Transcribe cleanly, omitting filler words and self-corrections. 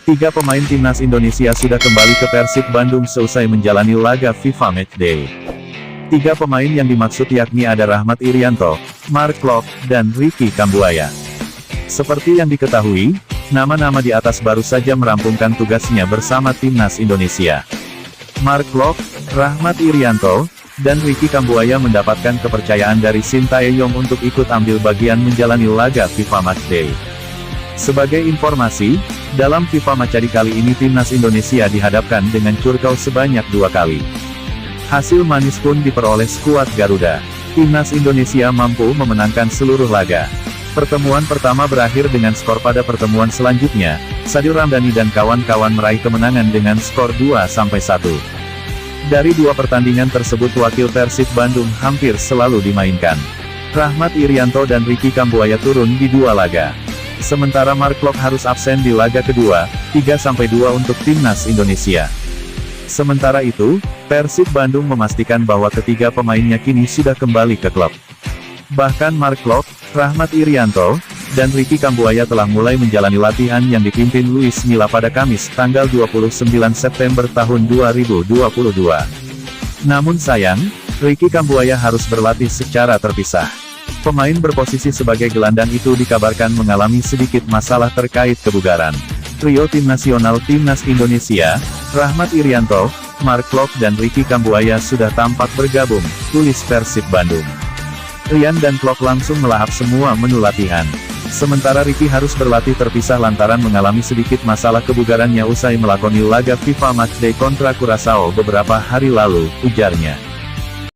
Tiga pemain timnas Indonesia sudah kembali ke Persib Bandung seusai menjalani laga FIFA Matchday. Tiga pemain yang dimaksud yakni ada Rahmat Irianto, Mark Klok, dan Ricky Kambuaya. Seperti yang diketahui, nama-nama di atas baru saja merampungkan tugasnya bersama timnas Indonesia. Mark Klok, Rahmat Irianto, dan Ricky Kambuaya mendapatkan kepercayaan dari Sintayong untuk ikut ambil bagian menjalani laga FIFA Matchday. Sebagai informasi, dalam FIFA Matchday kali ini timnas Indonesia dihadapkan dengan curkau sebanyak 2 kali. Hasil manis pun diperoleh skuad Garuda. Timnas Indonesia mampu memenangkan seluruh laga. Pertemuan pertama berakhir dengan skor. Pada pertemuan selanjutnya, Sadil Ramdhani dan kawan-kawan meraih kemenangan dengan skor 2-1. Dari 2 pertandingan tersebut wakil Persib Bandung hampir selalu dimainkan. Rahmat Irianto dan Ricky Kambuaya turun di 2 laga. Sementara Mark Klok harus absen di laga kedua, 3-2 untuk timnas Indonesia. Sementara itu, Persib Bandung memastikan bahwa ketiga pemainnya kini sudah kembali ke klub. Bahkan Mark Klok, Rahmat Irianto, dan Ricky Kambuaya telah mulai menjalani latihan yang dipimpin Luis Milla pada Kamis, tanggal 29 September tahun 2022. Namun sayang, Ricky Kambuaya harus berlatih secara terpisah. Pemain berposisi sebagai gelandang itu dikabarkan mengalami sedikit masalah terkait kebugaran. Trio tim nasional timnas Indonesia, Rahmat Irianto, Mark Klok dan Ricky Kambuaya sudah tampak bergabung, tulis Persib Bandung. Rian dan Klok langsung melahap semua menu latihan. Sementara Ricky harus berlatih terpisah lantaran mengalami sedikit masalah kebugarannya usai melakoni laga FIFA Matchday kontra Curaçao beberapa hari lalu, ujarnya.